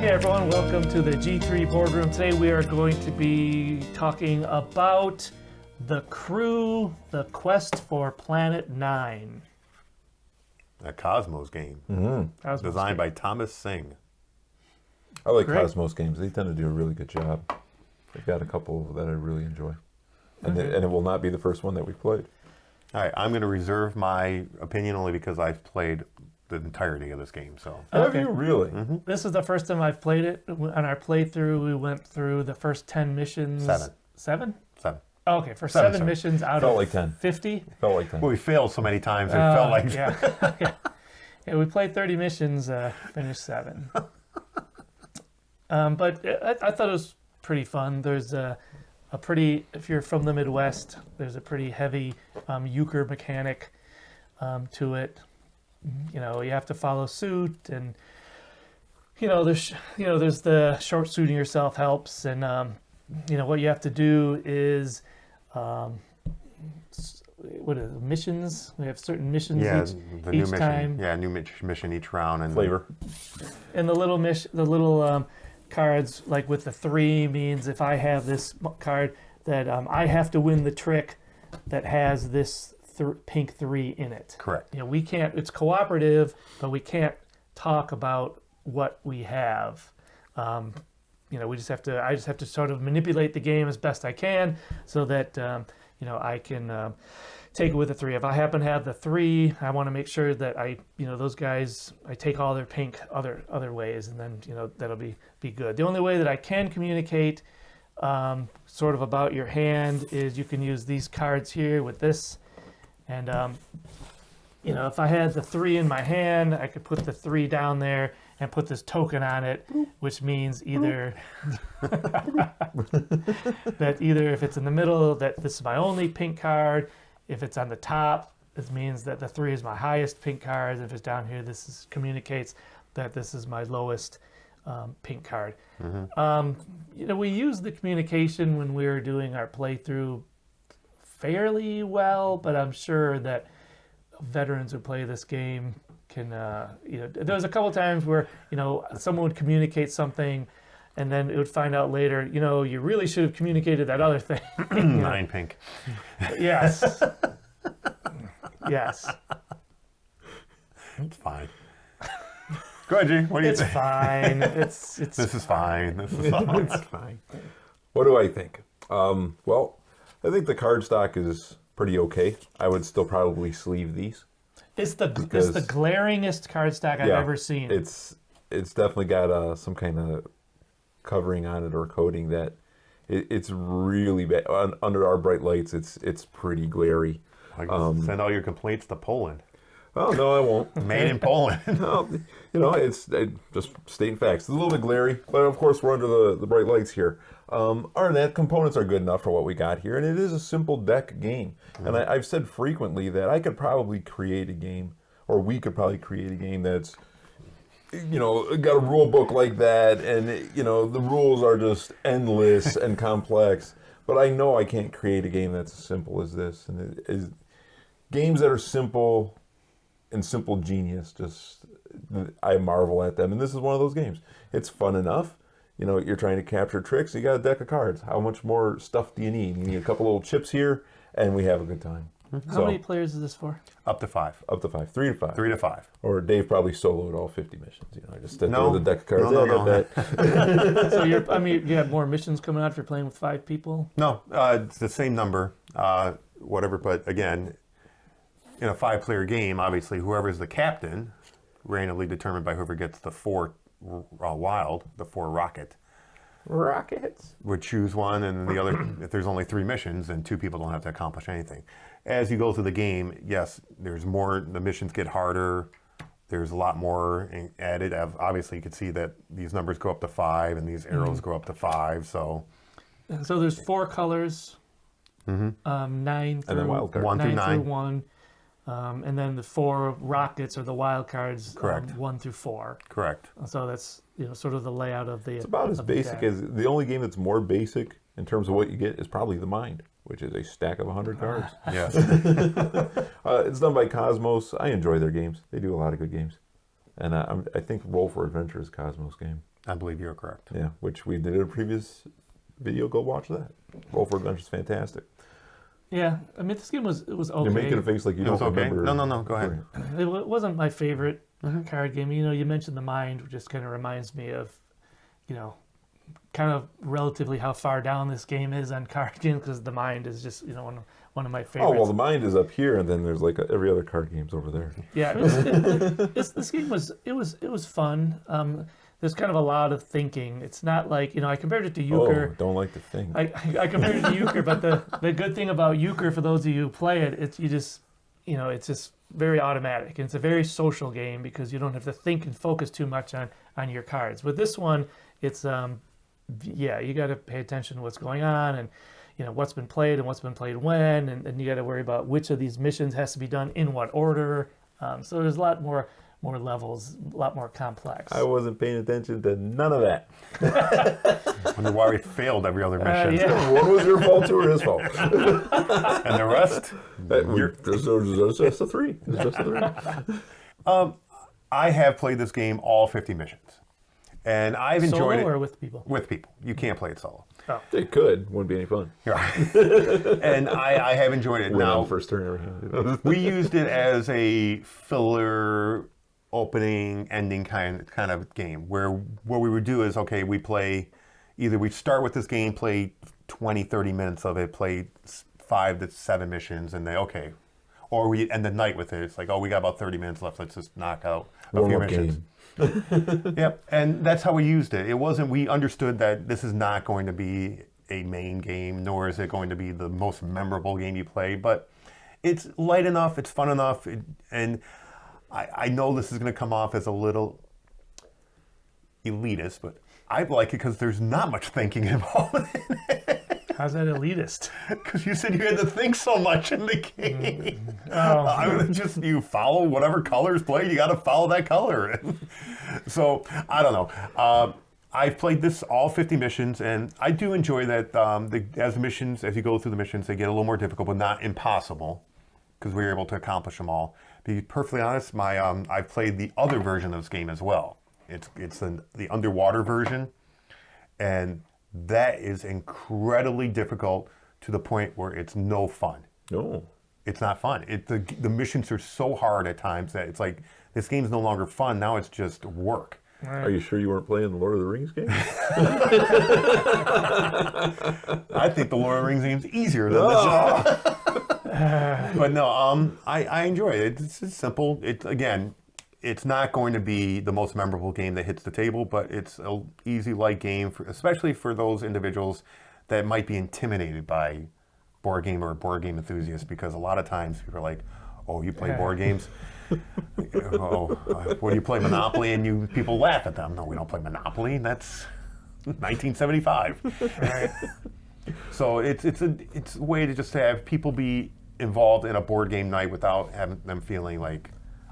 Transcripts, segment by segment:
Hey everyone, welcome to the G3 Boardroom. Today we are going to be talking about The Crew, the Quest for Planet 9. A Cosmos game. Cosmos Designed game. by Thomas Singh. I like Great. Cosmos games. They tend to do a really good job. They've got a couple that I really enjoy. And, and it will not be the first one that we've played. All right, I'm going to reserve my opinion only because I've played the entirety of this game. So Have Okay. you really? This is the first time I've played it. On our playthrough, we went through the first 10 missions. 7. 7? 7. Oh, okay, for Seven, 7 sorry. missions out Felt of like 10. 50. Felt like that. Well, we failed so many times. It felt like Yeah. Yeah, we played 30 missions, finished 7. But I thought it was pretty fun. There's a pretty, if you're from the Midwest, there's a pretty heavy euchre mechanic to it. You know, you have to follow suit, and there's the short shooting yourself helps, and what you have to do is what is it, missions? We have certain missions the each new mission. time. Yeah, new mission each round. And Flavor. And the little cards, like with the 3, means if I have this card that I have to win the trick that has this pink 3 in it. Correct. We can't. It's cooperative, but we can't talk about what we have. We just have to. I just have to sort of manipulate the game as best I can, so that I can take it with the 3. If I happen to have the 3, I want to make sure that those guys, I take all their pink other ways, and then that'll be good. The only way that I can communicate sort of about your hand is you can use these cards here with this, and if I had the 3 in my hand, I could put the 3 down there and put this token on it, which means either that if it's in the middle, that this is my only pink card. If it's on the top, it means that the 3 is my highest pink card. If it's down here, communicates that this is my lowest pink card. We use the communication when we were doing our playthrough fairly well, but I'm sure that veterans who play this game can, there was a couple times where, someone would communicate something and then it would find out later, you really should have communicated that other thing. 9 pink. Yes. Yes. It's fine. Go ahead, G. What do you It's think? fine. It's This is fine. This is fine. It's fine. What do I think? Well, I think the card stock is pretty okay. I would still probably sleeve these. It's the glaringest cardstock I've ever seen. It's definitely got some kind of covering on it or coating that it's really bad. Under our bright lights, it's pretty glary. I guess send all your complaints to Poland. Oh no, I won't. Made in Poland. No, it's just stating facts. It's a little bit glary, but of course we're under the bright lights here. Other than that, components are good enough for what we got here, and it is a simple deck game. And I've said frequently that I could probably create a game, or we could probably create a game that's, got a rule book like that, and the rules are just endless and complex. But I know I can't create a game that's as simple as this. And it is games that are simple and simple genius, just I marvel at them. And this is one of those games. It's fun enough. You're trying to capture tricks. You got a deck of cards. How much more stuff do you need? You need a couple little chips here, and we have a good time. How many players is this for? Up to 5. Up to 5, 3 to 5. 3 to 5. Or Dave probably soloed all 50 missions. I just sit there No. with a deck of cards. No, I got that. So you have more missions coming out if you're playing with 5 people? No, it's the same number, whatever. But again, in a 5-player game, obviously whoever's the captain, randomly determined by whoever gets the 4 wild, the 4 rocket, Rockets. would choose one, and the other. If there's only 3 missions, then 2 people don't have to accomplish anything. As you go through the game, yes, there's more. The missions get harder. There's a lot more added. Obviously, you can see that these numbers go up to 5, and these arrows go up to 5. So there's 4 colors. 9 through And then wild card. 1 through 9 9. through 1. And then the 4 rockets are the wild cards. Correct. 1 through 4. Correct. So that's sort of the layout of the. It's about as basic as the only game that's more basic in terms of what you get is probably The Mind, which is a stack of 100 cards. Yes. It's done by Cosmos. I enjoy their games. They do a lot of good games. And I think Roll for Adventure is Cosmos' game. I believe you're correct. Yeah, which we did in a previous video. Go watch that. Roll for Adventure is fantastic. Yeah, I mean, this game was okay. You're making a face like you It don't was okay? remember. No, go ahead. It wasn't my favorite card game. You know, you mentioned the mind, which just kind of reminds me of, you know, kind of relatively how far down this game is on card games, because the mind is just, you know, one of my favorites. Oh well, the mind is up here, and then there's like every other card game's over there. Yeah, this game was fun. There's kind of a lot of thinking. It's not like, you know, I compared it to Euchre. Oh, don't like to think. I compared it to Euchre, but the good thing about Euchre, for those of you who play it, it's it's just very automatic. And it's a very social game because you don't have to think and focus too much on your cards. With this one, it's you got to pay attention to what's going on, and you know what's been played and what's been played when, and you got to worry about which of these missions has to be done in what order. So there's a lot more levels, a lot more complex. I wasn't paying attention to none of that. I wonder why we failed every other mission. Yeah. One was your fault, two were his fault. And the rest? There's just a three. There's just a three. I have played this game all 50 missions. And I've enjoyed Solo it. or with people? With people. You can't play it solo. It could. Wouldn't be any fun. And I have enjoyed it. Win Now, on first turn. Everything. we used it as a filler opening, ending kind of game where what we would do is, okay, we start with this game, play 20, 30 minutes of it, play 5 to 7 missions, and or we end the night with it. It's like, oh, we got about 30 minutes left. Let's just knock out a few missions. Yep, and that's how we used it. We understood that this is not going to be a main game, nor is it going to be the most memorable game you play, but it's light enough, it's fun enough, and I know this is going to come off as a little elitist, but I like it because there's not much thinking involved in it. How's that elitist? Because you said you had to think so much in the game. Oh. You follow whatever color is played, you got to follow that color. So, I don't know. I've played this all 50 missions, and I do enjoy that as you go through the missions, they get a little more difficult, but not impossible, because we were able to accomplish them all. To be perfectly honest, I've played the other version of this game as well. It's the underwater version, and that is incredibly difficult to the point where it's no fun. No. It's not fun. The missions are so hard at times that it's like, this game's no longer fun, now it's just work. Are you sure you weren't playing the Lord of the Rings game? I think the Lord of the Rings game's easier than this. But no, I enjoy it. It's simple. It's not going to be the most memorable game that hits the table, but it's an easy, light game, especially for those individuals that might be intimidated by board game or board game enthusiasts, because a lot of times people are like, oh, you play board games? Oh, what do you play, Monopoly? And people laugh at them. No, we don't play Monopoly. That's 1975. Right. So it's a way to just have people be involved in a board game night without having them feeling like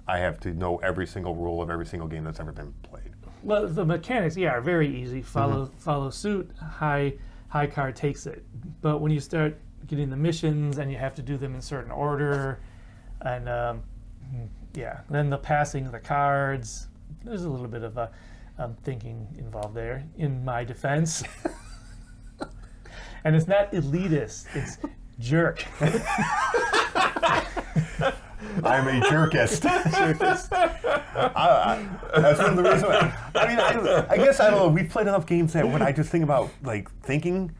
I have to know every single rule of every single game that's ever been played. Well, the mechanics, are very easy. Follow suit. High card takes it. But when you start getting the missions and you have to do them in certain order, and then the passing of the cards, there's a little bit of thinking involved there, in my defense. And it's not elitist, it's jerk. I'm a jerkist. That's one of the reasons. I guess I don't know. We've played enough games that when I just think about like thinking,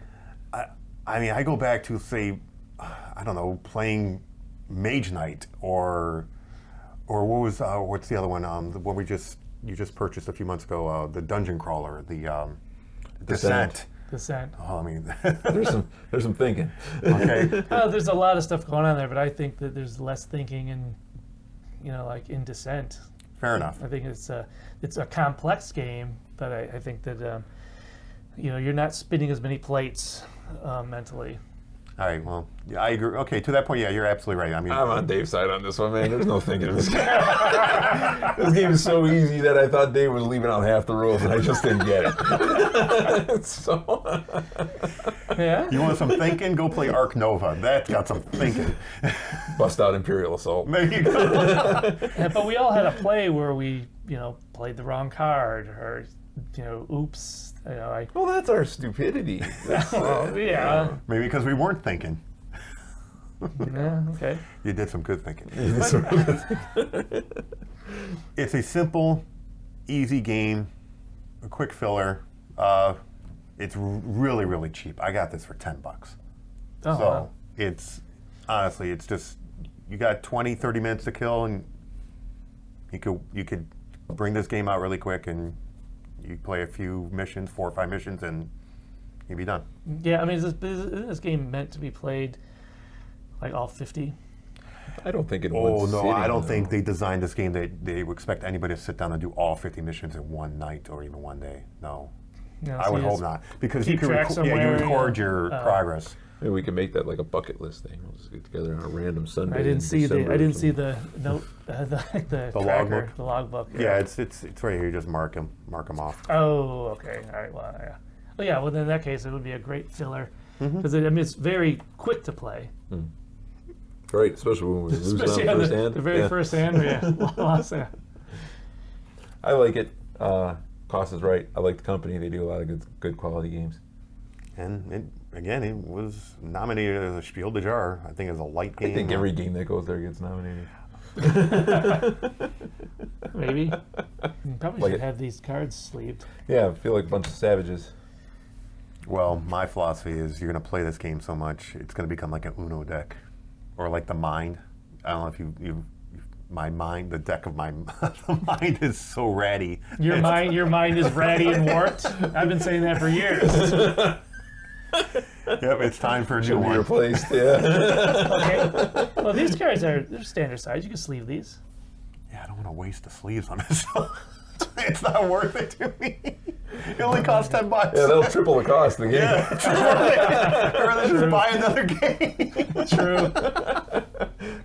I go back to, say, I don't know, playing Mage Knight or what's the other one? The one you just purchased a few months ago, the Dungeon Crawler, the Descent. Descent. Oh, I mean, There's some thinking. okay. There's a lot of stuff going on there, but I think that there's less thinking in, like in Descent. Fair enough. I think it's a complex game, but I think that you're not spinning as many plates mentally. All right. Well, yeah, I agree. Okay, to that point, yeah, you're absolutely right. I mean, I'm on Dave's side on this one, man. There's no thinking in this game. This game is so easy that I thought Dave was leaving out half the rules, and I just didn't get it. So, Yeah. you want some thinking? Go play Ark Nova. That's got some thinking. bust out Imperial Assault. There you go. But we all had a play where we, played the wrong card, or oops, I Well, that's our stupidity. well, yeah, Maybe because we weren't thinking. yeah, okay. You did some good thinking. It's a simple, easy game, a quick filler. It's really, really cheap. I got this for $10. Oh, So wow. it's honestly, it's just you got 20, 30 minutes to kill, and you could bring this game out really quick, and you play a few missions, 4 or 5 missions, and you'd be done. Yeah, I mean, is this game meant to be played like all 50? I don't think it Oh would. no, I don't think they designed this game that they would expect anybody to sit down and do all 50 missions in one night or even one day. No, No, I so would you hope just not, because keep you track you somewhere, record your progress. Maybe we can make that like a bucket list thing. We'll just get together on a random Sunday. I didn't in see the December I or didn't see something. the note the tracker, logbook? the logbook. Yeah, it's right here. You just mark them off. Oh, okay. All right. Well, yeah. Well, yeah. Well, in that case, it would be a great filler Mm-hmm. because it's very quick to play. Right, especially when we lose it on Especially the on first the, hand. the very Yeah. first hand. Yeah. Lost, yeah. I like it. Cost is right. I like the company. They do a lot of good quality games. And it was nominated as a Spiel des Jahres. I think as a light game. I think every game that goes there gets nominated. Maybe. Probably Like should it. have these cards sleeved. Yeah, I feel like a bunch of savages. Well, my philosophy is you're going to play this game so much, it's going to become like an Uno deck, or like the Mind. I don't know if you my mind, the deck of my the Mind is so ratty. Your mind is ratty and warped. I've been saying that for years. Yep, it's time for a new Should be one. replaced. Yeah. Okay. Well, these cards they're standard size. You can sleeve these. Yeah, I don't want to waste the sleeves on this. It's not worth it to me. It only costs $10. Yeah, that'll triple the cost of the game. I'd rather just buy another game. True.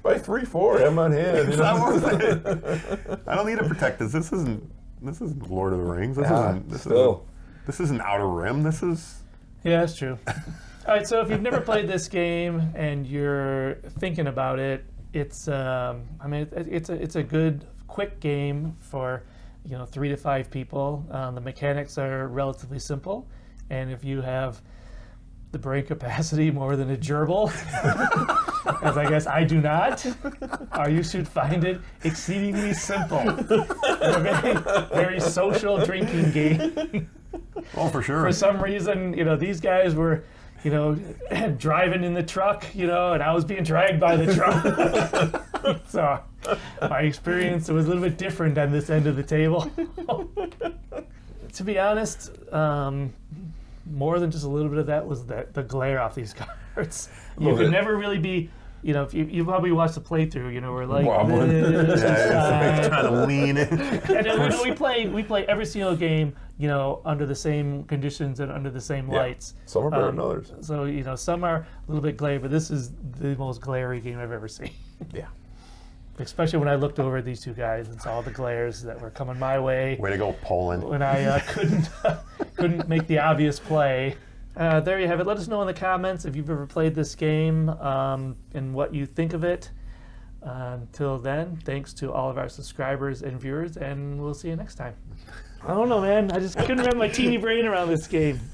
Buy 3, 4, have 'em on hand. It's not worth it. I don't need to protect this. This isn't Lord of the Rings. This isn't Outer Rim. This is Yeah, that's true. All right, so if you've never played this game and you're thinking about it, it's it's a good quick game for 3 to 5 people. The mechanics are relatively simple, and if you have the brain capacity more than a gerbil, as I guess I do not, you should find it exceedingly simple. A very, very social drinking game. oh for sure. For some reason, these guys were, driving in the truck, and I was being dragged by the truck. So my experience was a little bit different on this end of the table. To be honest, more than just a little bit of that was the glare off these cards. You Love could it. never really be, if you probably watched the playthrough, we're like, Wobbling. this Yeah, it's side. trying to lean in. And then we play every single game, under the same conditions and under the same Yeah. lights. Some are better than others. So some are a little bit glary, but this is the most glary game I've ever seen. Yeah. Especially when I looked over at these two guys and saw the glares that were coming my way Way to go, Poland. when I couldn't make the obvious play. There you have it. Let us know in the comments if you've ever played this game and what you think of it. Until then, thanks to all of our subscribers and viewers, and we'll see you next time. I don't know, man. I just couldn't wrap my teeny brain around this game.